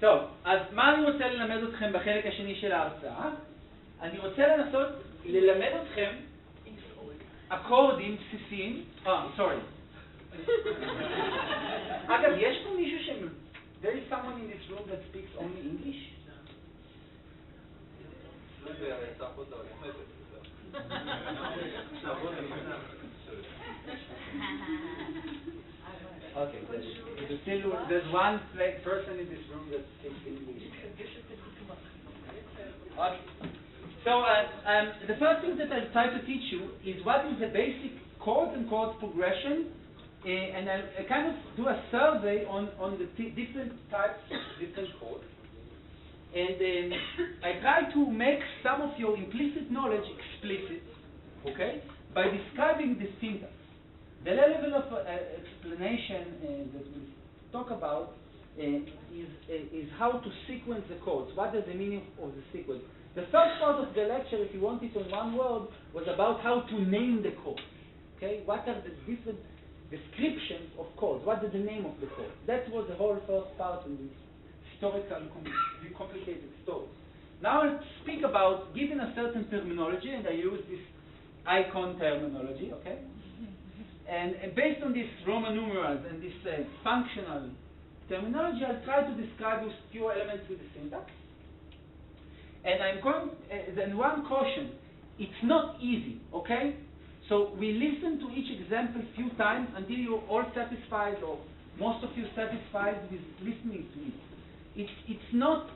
טוב, אז מה אני רוצה ללמד אתכם בחלק השני של ההרצאה? אני רוצה לנסות ללמד אתכם אקורדים בסיסיים. Sorry. אגב, יש פה מישהו ש... There is someone in this room that speaks only English? Okay, there's one person in this room that speaks English. Okay. So the first thing that I'll try to teach you is what is the basic chords and chord progression, and I'll kind of do a survey on the different types of different chords. And I try to make some of your implicit knowledge explicit, okay, by describing the syntax. The level of explanation that we'll talk about is how to sequence the chords. What is the meaning of the sequence? The first part of the lecture, if you want it in one word, was about how to name the chords. Okay, what are the different descriptions of chords? What is the name of the chord? That was the whole first part in this historical, complicated story. Now I'll speak about, given a certain terminology, and I use this icon terminology, okay? And based on these Roman numerals and this functional terminology, I'll try to describe those few elements with the syntax. And I'm going, then one caution, it's not easy, okay? So we listen to each example a few times until you're all satisfied, or most of you satisfied with listening to it. It's not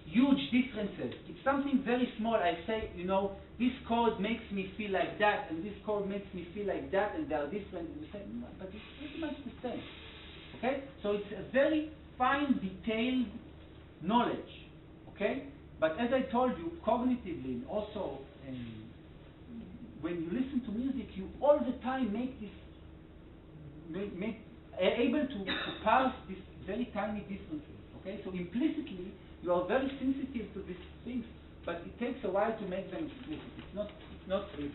huge differences. It's something very small. I say, you know, this chord makes me feel like that, and this chord makes me feel like that, and they are different. And you say, no, but it's pretty much the same. Okay? So it's a very fine, detailed knowledge. Okay? But as I told you, cognitively, and also when you listen to music, you all the time make this, able to parse these very tiny differences. Okay, so implicitly you are very sensitive to these things, but it takes a while to make them explicit. It's not free.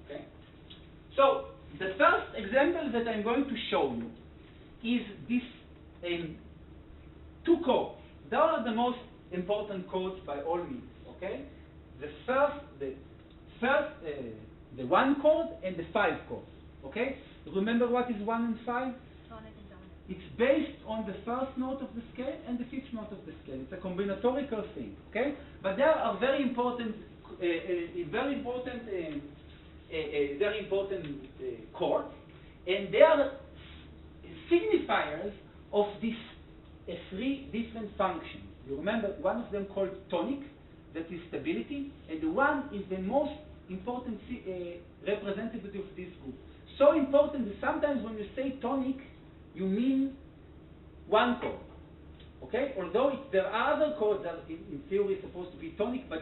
Okay. So the first example that I'm going to show you is this two chords. They are the most important chords by all means. Okay, the one chord and the five chords. Okay, remember what is 1 and 5? It's based on the first note of the scale and the fifth note of the scale. It's a combinatorical thing, okay? But there are very important chords, and they are signifiers of these three different functions. You remember one of them called tonic, that is stability, and the one is the most important representative of this group. So important that sometimes when you say tonic, you mean one chord, okay? Although there are other chords that in theory supposed to be tonic, but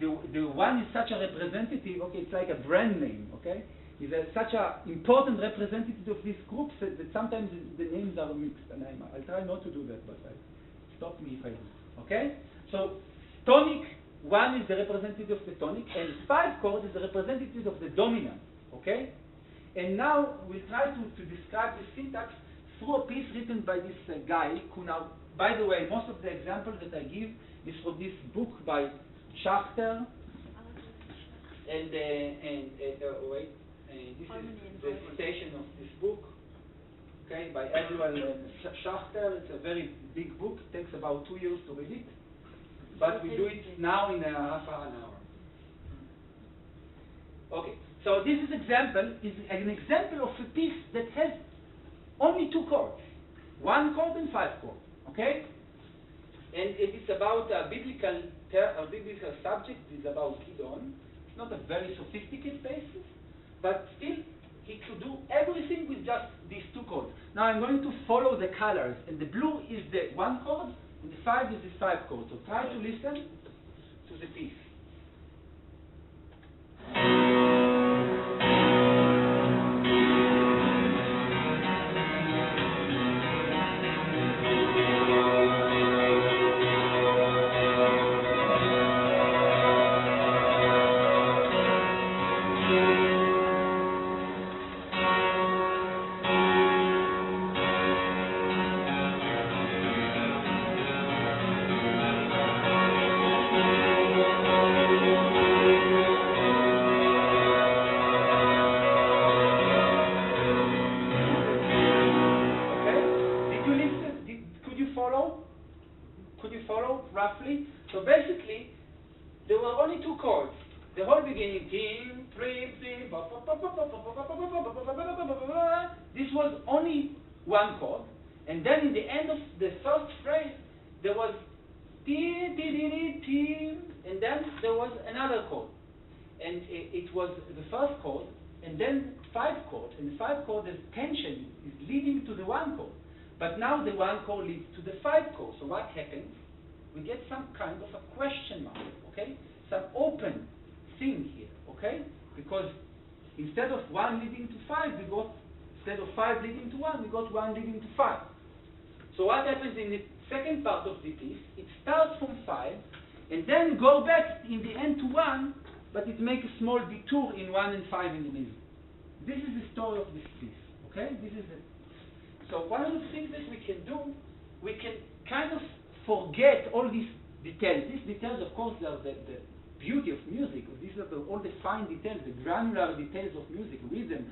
the one is such a representative, okay, it's like a brand name, okay? It's such an important representative of this group that sometimes the names are mixed, and I'll try not to do that, but stop me if I do, okay? So tonic, one is the representative of the tonic, and 5 chord is the representative of the dominant, okay? And now we'll try to describe the syntax through a piece written by this guy, who now, by the way, most of the examples that I give is from this book by Schachter, and wait, this is the citation of this book, okay, by Edward Schachter. It's a very big book, it takes about 2 years to read it, but we do it now in half an hour. Okay. So this is an example of a piece that has only 2 chords, 1 chord and 5 chords, okay? And it is about a biblical subject. It's about Gideon. It's not a very sophisticated basis, but still he could do everything with just these 2 chords. Now I'm going to follow the colors, and the blue is the 1 chord, and the 5 is the 5 chord. So try to listen to the piece. roughly. So basically, there were only two chords. The whole beginning, tim, trim, tim, this was only one chord. And then in the end of the first phrase, there was tim, tim, and then there was another chord. And it was the first chord, and then 5 chords. And the 5 chord, the tension is leading to the 1 chord. But now the 1 chord leads to the 5 chord. So what happens? We get some kind of a question mark, okay? Some open thing here, okay? Because instead of 1 leading to 5, we got, instead of 5 leading to 1, we got 1 leading to 5. So what happens in the second part of the piece? It starts from 5, and then go back in the end to 1, but it makes a small detour in 1 and 5 in the middle. This is the story of this piece, okay? This is it. So one of the things that we can do, we can kind of forget all these details. These details, of course, are the beauty of music. These are all the fine details, the granular details of music, rhythm.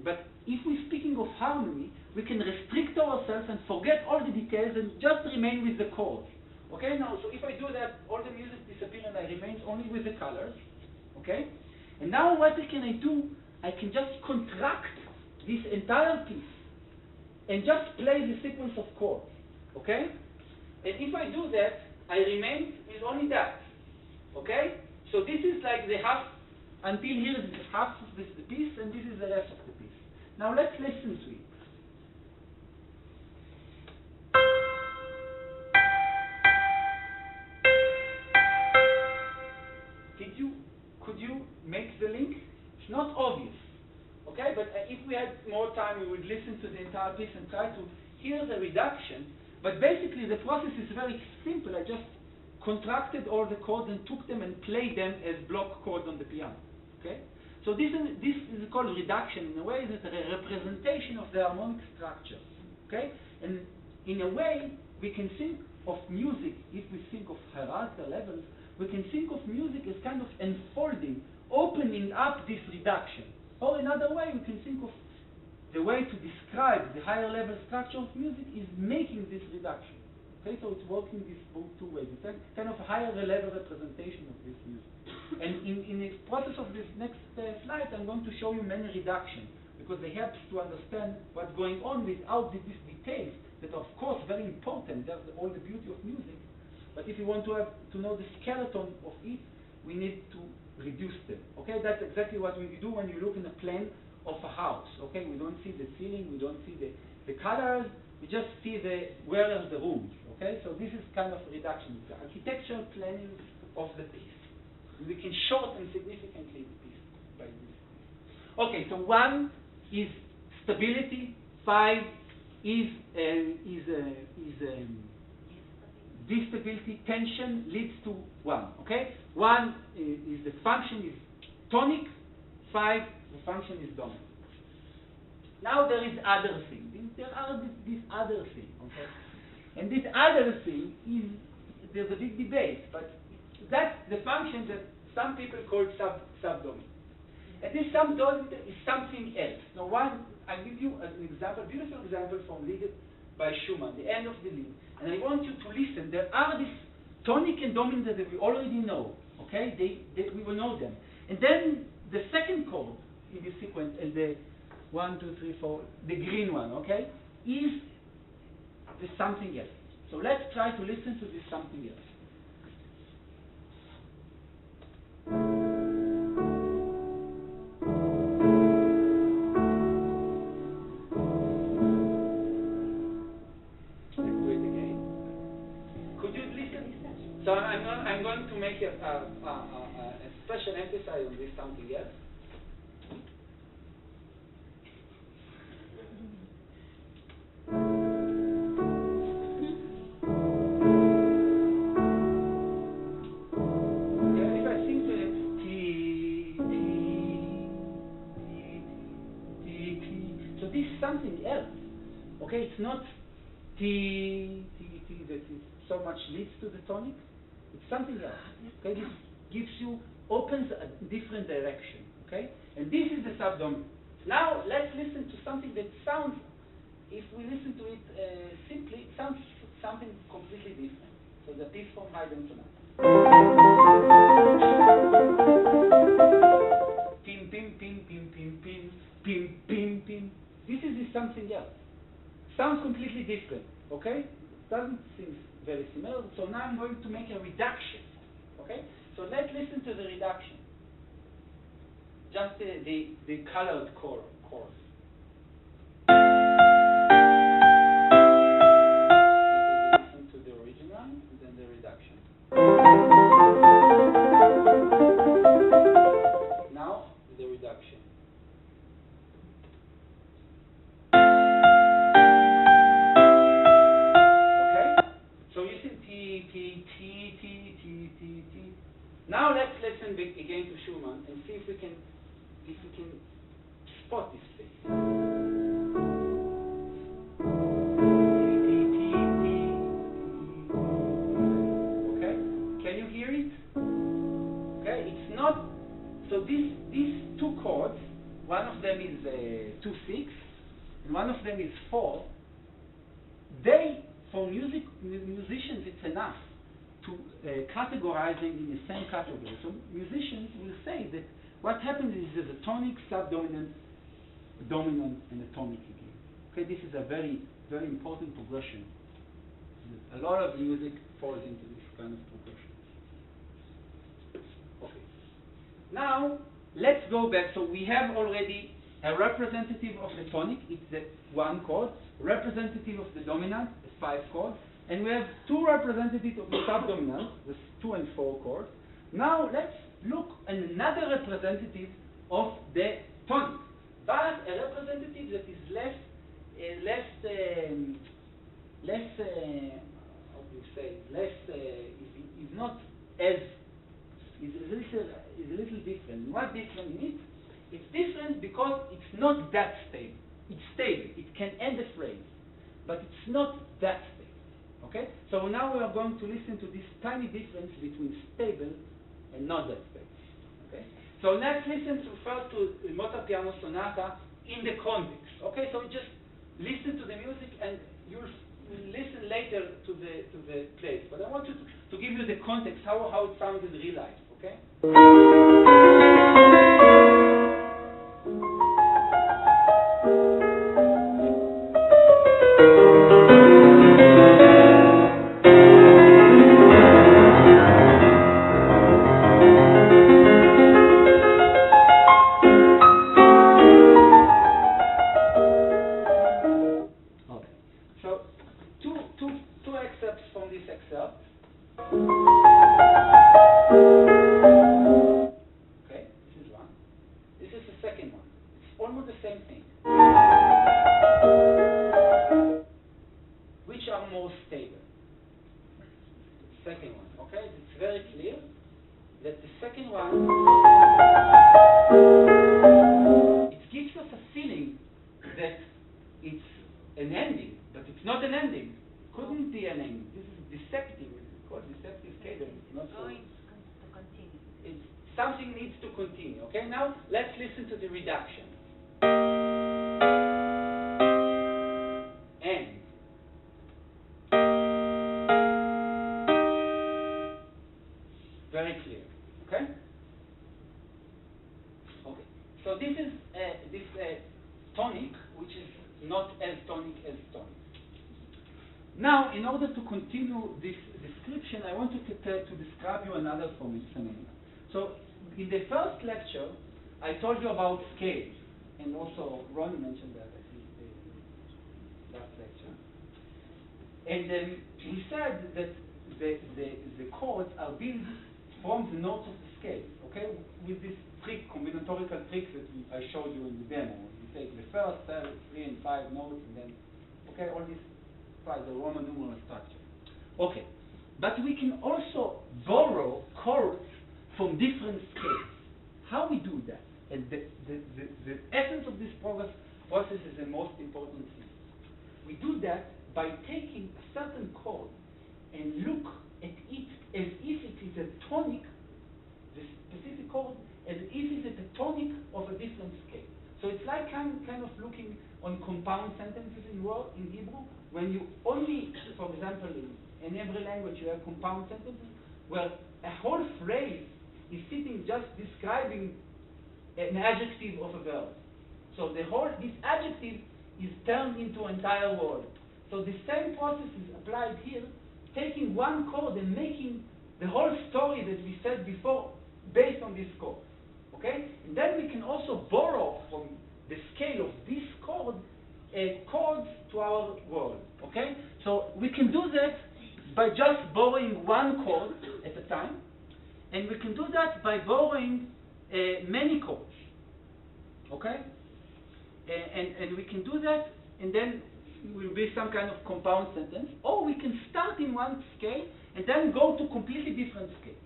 But if we're speaking of harmony, we can restrict ourselves and forget all the details and just remain with the chords. Okay, now, so if I do that, all the music disappears and I remain only with the colors. Okay? And now what can I do? I can just contract this entire piece and just play the sequence of chords. Okay? And if I do that, I remain with only that. Okay? So this is like the half, until here this is half of the piece, and this is the rest of the piece. Now let's listen to it. Could you make the link? It's not obvious. Okay? But if we had more time, we would listen to the entire piece and try to hear the reduction. But basically, the process is very simple. I just contracted all the chords and took them and played them as block chords on the piano. Okay? So this is called reduction. In a way, it's a representation of the harmonic structure. Okay? And in a way, we can think of music, if we think of hierarchical levels, we can think of music as kind of enfolding, opening up this reduction. Or another way, we can think of the way to describe the higher level structure of music is making this reduction. Okay, so it's working these both two ways. It's kind of a higher level representation of this music. And in the process of this next slide, I'm going to show you many reductions, because they help to understand what's going on without these details that are, of course, very important. That's all the beauty of music. But if you want to know the skeleton of it, we need to reduce them. Okay, that's exactly what we do when you look in a plan of a house. Okay, we don't see the ceiling, we don't see the colors, we just see where are the rooms. Okay, so this is kind of reduction. It's the architectural planning of the piece. We can shorten significantly the piece by this. Okay, so 1 is stability, 5 is distability, tension leads to 1. Okay, 1 is the function is tonic, 5 the function is dominant. Now there is other thing. There are this other thing. Okay, and this other thing is there's a big debate, but that's the function that some people call subdominant. And this subdominant is something else. Now, I'll give you an example, beautiful example from Lied by Schumann, the end of the Lied. And I want you to listen. There are these tonic and dominant that we already know. Okay, we will know them. And then the second chord in the sequence, and the 1, 2, 3, 4, the green one, okay, is the something else. So let's try to listen to this something else. So I'm going to make a special emphasis on this something else. Okay, if I sing to it, T, T, T, T, T. So this is something else. Okay, it's not T, T, T that is so much leads to the tonic. It's something else. Okay, this gives you, opens a different direction. Okay, and this is the subdominant. Now let's listen to something that sounds, if we listen to it simply, it sounds something completely different. So the piece from Haydn sonata. Pim, pim, pim, pim, pim, pim, pim, pim, pim. This is something else. Sounds completely different, okay? Doesn't seem very similar. So now I'm going to make a reduction, okay? So let's listen to the reduction. Just the colored chords. Listen to the original and then the reduction. Now the reduction. Now let's listen again to Schumann and see if we can spot this thing. Okay, can you hear it? Okay, it's not. So these two chords, one of them is 2/6, and one of them is 4. They, for musicians, it's enough to categorize them in the same category. So musicians will say that what happens is there's a tonic, subdominant, dominant, and a tonic again. Okay, this is a very, very important progression. A lot of music falls into this kind of progression. Okay. Now let's go back. So we have already a representative of the tonic, it's the 1 chord, representative of the dominant, the 5 chord, and we have 2 representatives of the subdominant, the 2 and 4 chords. Now let's look at another representative of the tonic, but a representative that is less, how do you say, is not as, is a little different. What different in it? It's different because it's not that stable. It's stable. It can end the phrase, but it's not that stable. Okay? So now we are going to listen to this tiny difference between stable and not that stable. Okay? So let's listen first to the Mozart Piano Sonata in the context. Okay? So just listen to the music and you'll listen later to the place. But I want you to give you the context, how it sounds in real life. Okay? Two excerpts from this excerpt. Okay, this is one. This is the second one. It's almost the same thing. Which are more stable? Second one. Okay, it's very clear that the second one, it gives us a feeling that it's an ending, but it's not an ending. Couldn't be an ending. This is deceptive. It's called deceptive cadence. It's not so. Going to continue. It's something needs to continue. Okay. Now let's listen to the reduction. End. Very clear. Okay. Okay. So this is this tonic, which is not as tonic as tonic. Now, in order to continue this description, I want to describe you another phenomenon. So, in the first lecture, I told you about scales, and also Ron mentioned that at his last lecture. And he said that the chords are built from the notes of the scale, okay? With this trick, combinatorical trick that I showed you in the demo. You take the first 3 and 5 notes, and then, okay, all this by the Roman numeral structure. Okay, but we can also borrow chords from different scales. How we do that? And the essence of this process is the most important thing. We do that by taking a certain chord and look at it as if it is a tonic, the specific chord, as if it is a tonic of a different scale. So it's like kind of looking on compound sentences in Hebrew, when you only, for example, in every language you have compound sentences, where a whole phrase is sitting just describing an adjective of a verb. So this adjective is turned into an entire word. So the same process is applied here, taking one chord and making the whole story that we said before based on this chord. Okay? And then we can also borrow from the scale of this chord chords to our world. Okay? So we can do that by just borrowing one chord at a time, and we can do that by borrowing many chords. Okay? And we can do that, and then it will be some kind of compound sentence, or we can start in one scale and then go to completely different scale.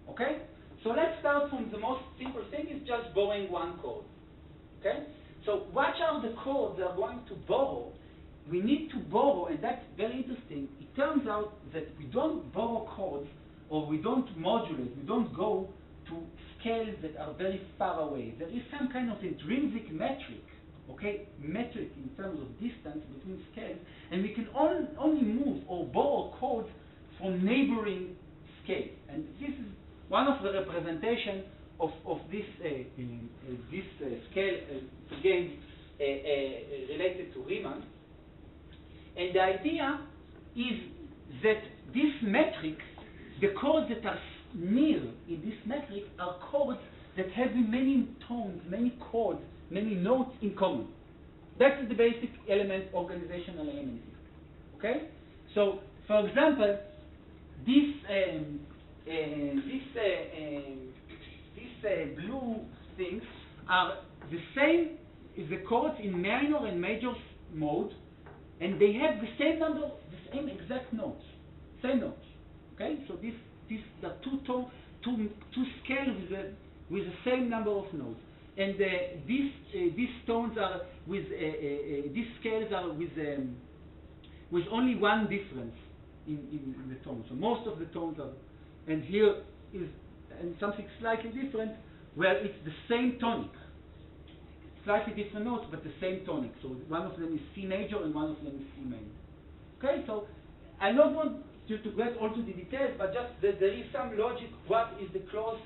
Okay? So let's start from the most simple thing, is just borrowing one chord. Okay? So what are the chords we are going to borrow? We need to borrow, and that's very interesting. It turns out that we don't borrow chords, or we don't modulate, we don't go to scales that are very far away. There is some kind of intrinsic metric, okay, metric in terms of distance between scales, and we can only move or borrow chords from neighboring scales. And this is one of the representations of this scale, again, related to Riemann. And the idea is that this metric, the chords that are near in this metric are chords that have many tones, many chords, many notes in common. That is the basic element, organizational element here. Okay? So, for example, these blue things are the same as the chords in minor and major mode, and they have the same number, the same exact notes, same notes. Okay, so these are two scales with the same number of notes, and these tones are with these scales are with only one difference in the tones. So most of the tones are, and here is something slightly different, where it's the same tonic. Slightly different notes, but the same tonic. So one of them is C major and one of them is C minor. Okay, so I don't want you to get all to the details, but just that there is some logic. What is the closed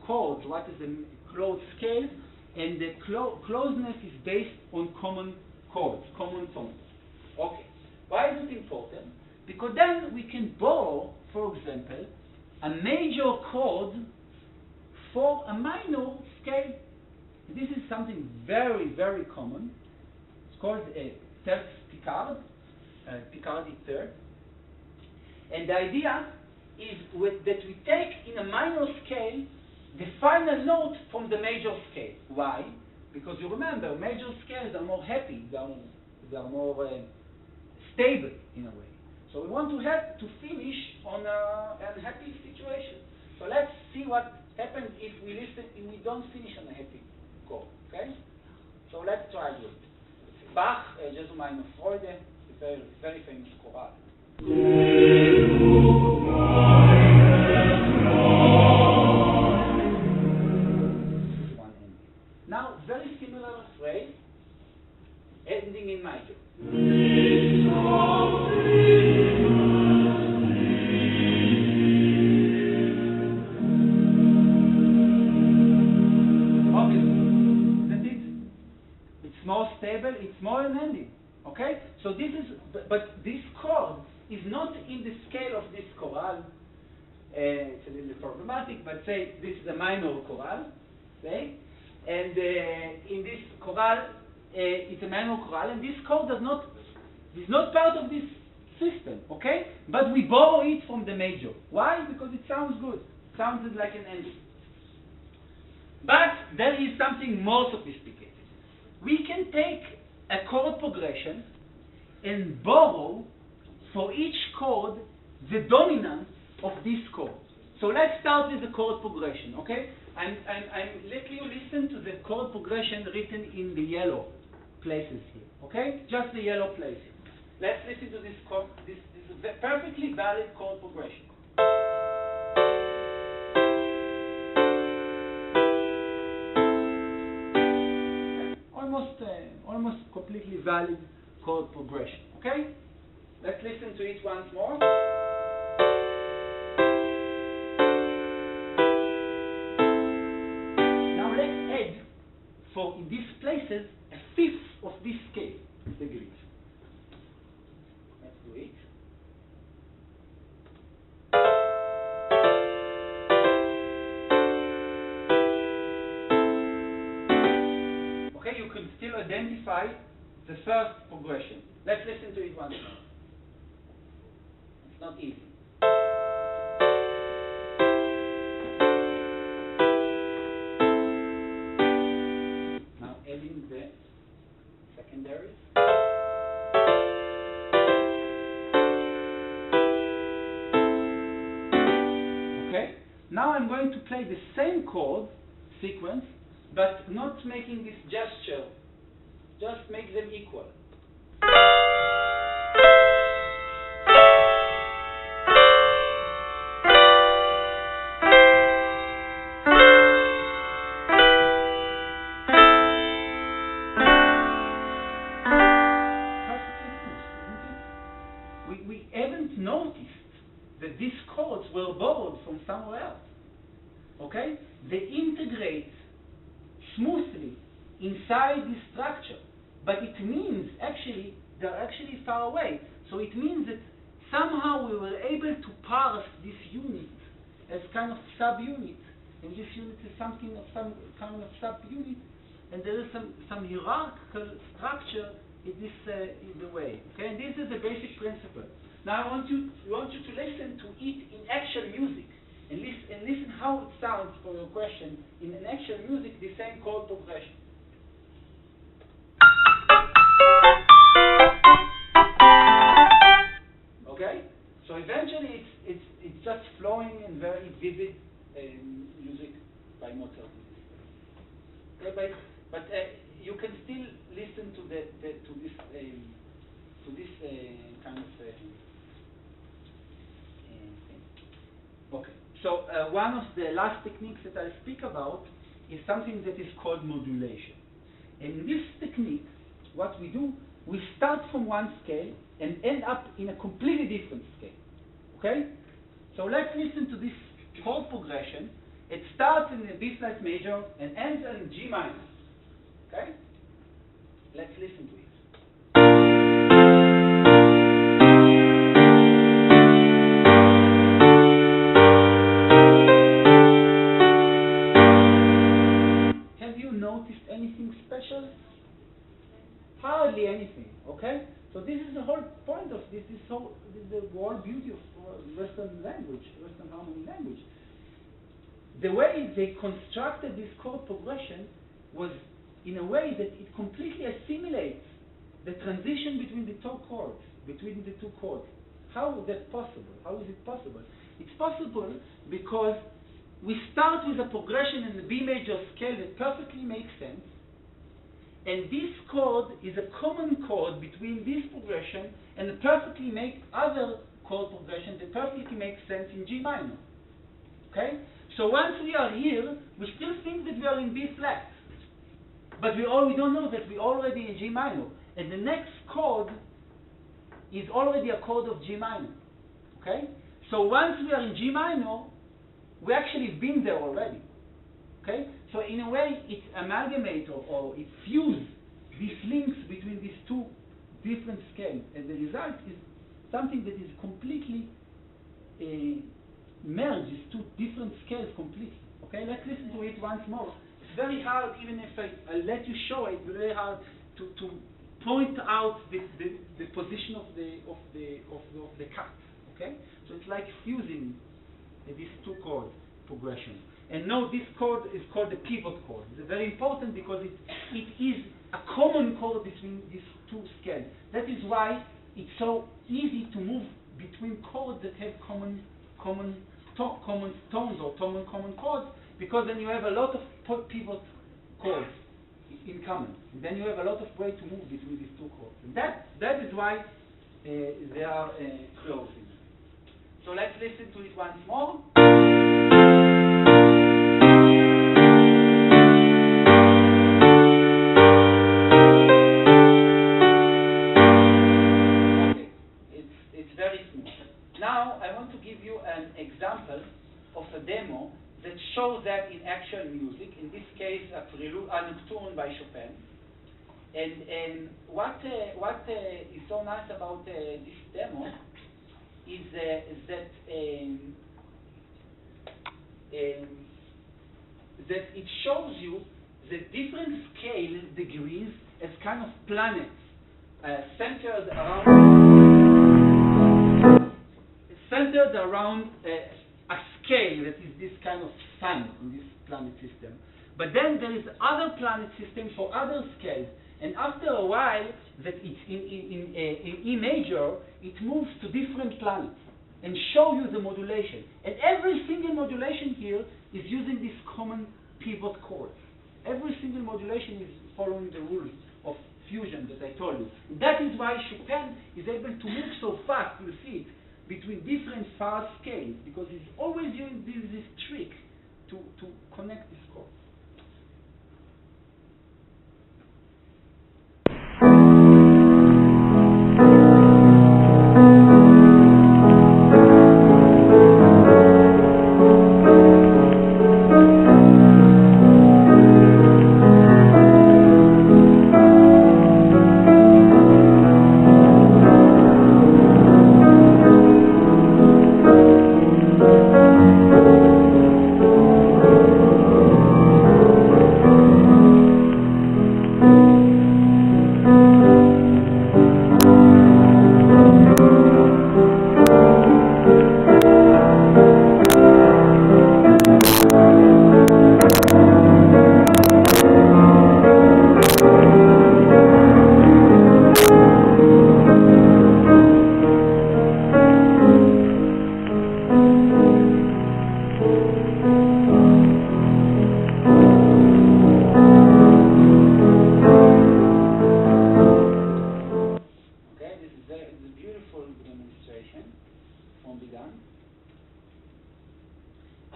chords? What is the closed scale? And the closeness is based on common chords, common tones. Okay, why is it important? Because then we can borrow, for example, a major chord for a minor scale. This is something very, very common. It's called a third Picard, Picardy third. And the idea is that we take in a minor scale the final note from the major scale. Why? Because you remember, major scales are more happy, they are more stable in a way. So we want to have to finish on a happy situation. So let's see what happens if we don't finish on a happy chord. Okay? So let's try it. Bach, Jesu meine Freude, a very, very famous chorale. One ending. Now, very similar phrase, ending in major. More stable, it's more an ending. Okay? So this is, but this chord is not in the scale of this chorale. It's a little problematic, but say this is a minor chorale, okay? And in this chorale, it's a minor chorale, and this chord is not part of this system, okay? But we borrow it from the major. Why? Because it sounds good. It sounds like an ending. But there is something more sophisticated. We can take a chord progression and borrow for each chord the dominance of this chord. So let's start with the chord progression, okay? I'm let you listen to the chord progression written in the yellow places here, okay? Just the yellow places. Let's listen to this chord. This is a perfectly valid chord progression. Almost completely valid chord progression. Okay? Let's listen to it once more. Now let's add, for in these places, a fifth of this scale degree. Let's do it. Okay, you can still identify the first progression. Let's listen to it once more. It's not easy. Now adding the secondaries. Okay, now I'm going to play the same chord sequence, but not making this gesture. Just make them equal. We haven't noticed that these chords were borrowed from somewhere else. Okay? They integrate smoothly inside this structure, but it means actually they're actually far away. So it means that somehow we were able to parse this unit as kind of subunit, and this unit is something of some kind of subunit, and there is some hierarchical structure in this in the way. Okay, and this is the basic principle. Now I want you to listen to it in actual music, and listen how it sounds for your question in an actual music, the same chord progression. Okay, so eventually it's just flowing and very vivid music by Mozart. Okay, but you can still listen to this kind of thing. Okay, so one of the last techniques that I'll speak about is something that is called modulation. And in this technique, what we do, we start from one scale and end up in a completely different scale. Okay? So let's listen to this chord progression. It starts in a B flat major and ends in G minor. Okay? Let's listen to it. Have you noticed anything special? Hardly anything. Okay? So this is the whole point of this. This is the whole beauty of Western language, Western harmony language. The way they constructed this chord progression was in a way that it completely assimilates the transition between the two chords. How is that possible? How is it possible? It's possible because we start with a progression in the B major scale that perfectly makes sense, and this chord is a common chord between this progression and the perfectly make other chord progression that perfectly makes sense in G minor. Okay? So once we are here, we still think that we are in B flat. But we don't know that we're already in G minor. And the next chord is already a chord of G minor. Okay? So once we are in G minor, we actually been there already. Okay? So in a way, it amalgamates or it fuses these links between these two different scales. And the result is something that is completely merged these two different scales completely. Okay? Let's listen to it once more. It's very hard, even if I let you show it, it's very hard to point out the position of the cut. Okay? So it's like fusing these two chord progressions. And note this chord is called the pivot chord. It's very important because it is a common chord between these two scales. That is why it's so easy to move between chords that have common tones or common chords, because then you have a lot of pivot chords in common. And then you have a lot of way to move between these two chords. And that is why they are close. So let's listen to it once more. show that in actual music, in this case a prelude, a nocturne by Chopin. And what is so nice about this demo is that it shows you the different scale degrees as kind of planets centered around a scale that is this kind of sun in this planet system. But then there is other planet system for other scales, and after a while, that it's in E major, it moves to different planets and show you the modulation. And every single modulation here is using this common pivot chord. Every single modulation is following the rules of fusion that I told you. That is why Chopin is able to move so fast, you see it, between different fast scales, because he's always using this trick to connect these chords.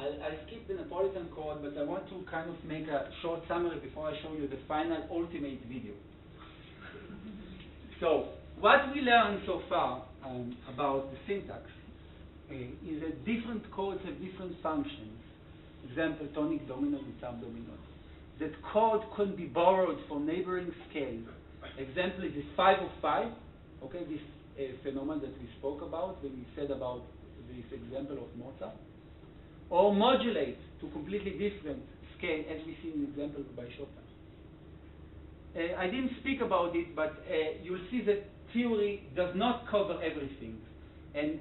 I'll skip the Napolitan chord, but I want to kind of make a short summary before I show you the final ultimate video. So, what we learned so far about the syntax is that different chords have different functions. Example, tonic dominant and subdominant. That chord can be borrowed from neighboring scales. Example is this 5 of 5, okay, this phenomenon that we spoke about when we said about this example of Mozart. Or modulate to completely different scale, as we see in the example by Chopin. I didn't speak about it, but you'll see that theory does not cover everything. And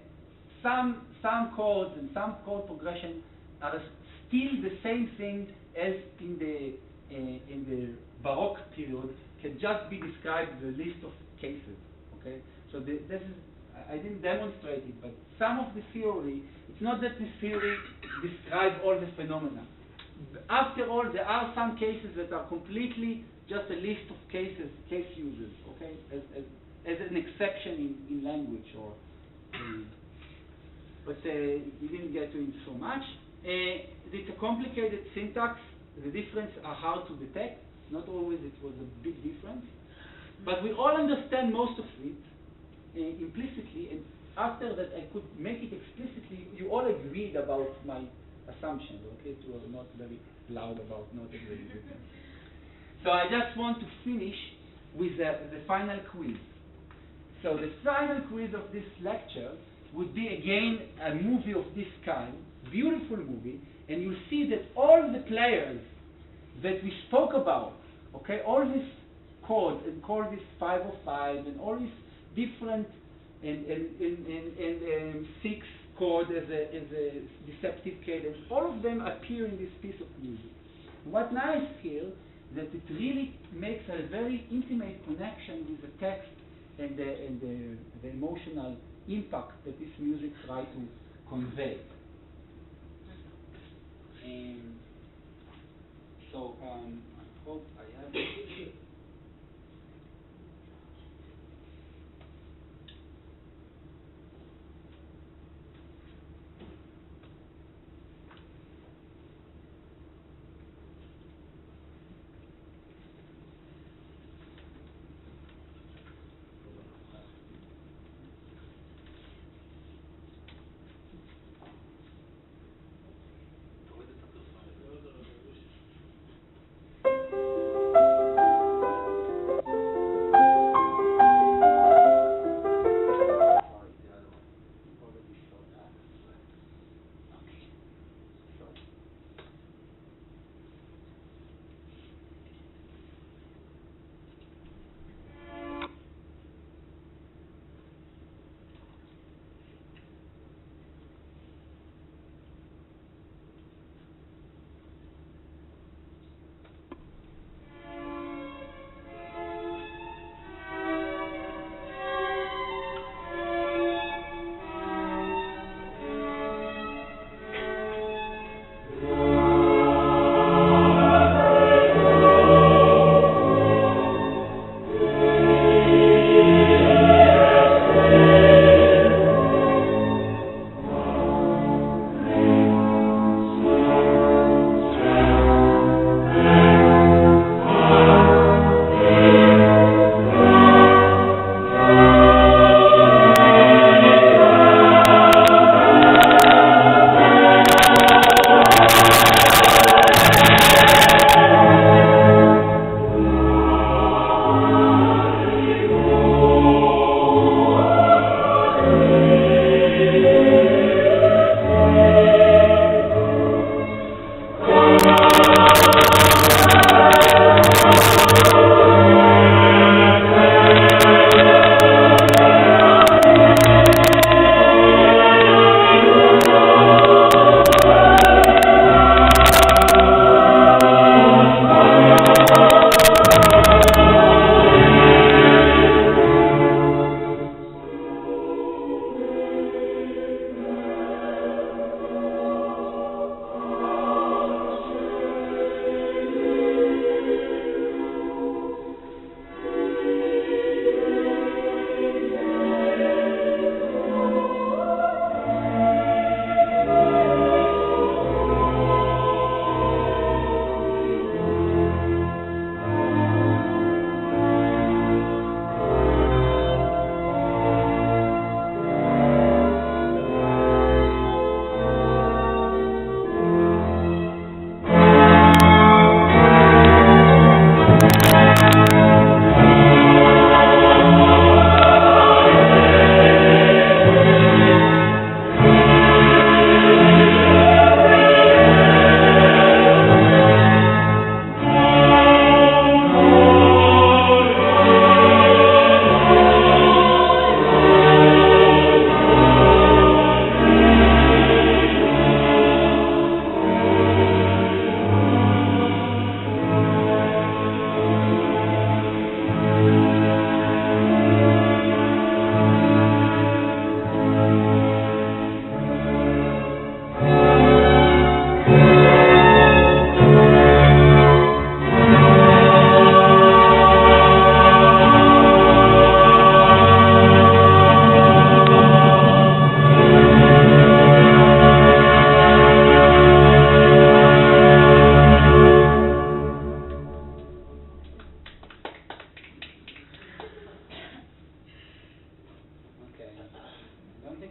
some chords and some chord progression are still the same thing as in the Baroque period, can just be described as a list of cases. Okay, so this is, I didn't demonstrate it, but some of the theory, it's not that the theory describes all the phenomena. After all, there are some cases that are completely just a list of cases, case uses, okay, as an exception in language, or. But we didn't get to it so much. It's a complicated syntax. The differences are hard to detect. Not always it was a big difference. But we all understand most of it implicitly, and after that I could make it explicitly. You all agreed about my assumptions, okay? It was not very loud about not agreeing with them. So I just want to finish with the final quiz. So the final quiz of this lecture would be again a movie of this kind, beautiful movie, and you'll see that all the players that we spoke about, okay, all these chords and call this 5 of 5 and all these different and 6 chords as a deceptive cadence, all of them appear in this piece of music. What's nice here that it really makes a very intimate connection with the text and the emotional impact that this music tries to convey. And so I hope I have it.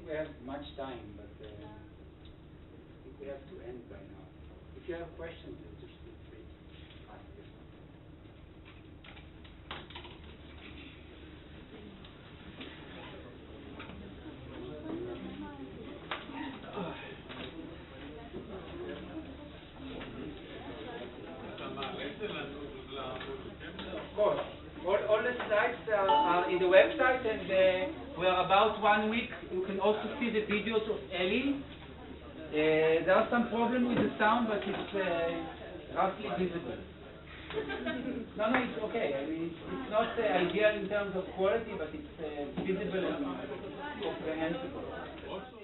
we have much time, but I think we have to end by now. If you have questions, just feel free to ask them. Of course. All the slides are in the website, and we are about 1 week. You can also see the videos of Ellie. There are some problems with the sound, but it's roughly visible. No, it's okay. I mean, it's not ideal in terms of quality, but it's visible and comprehensible.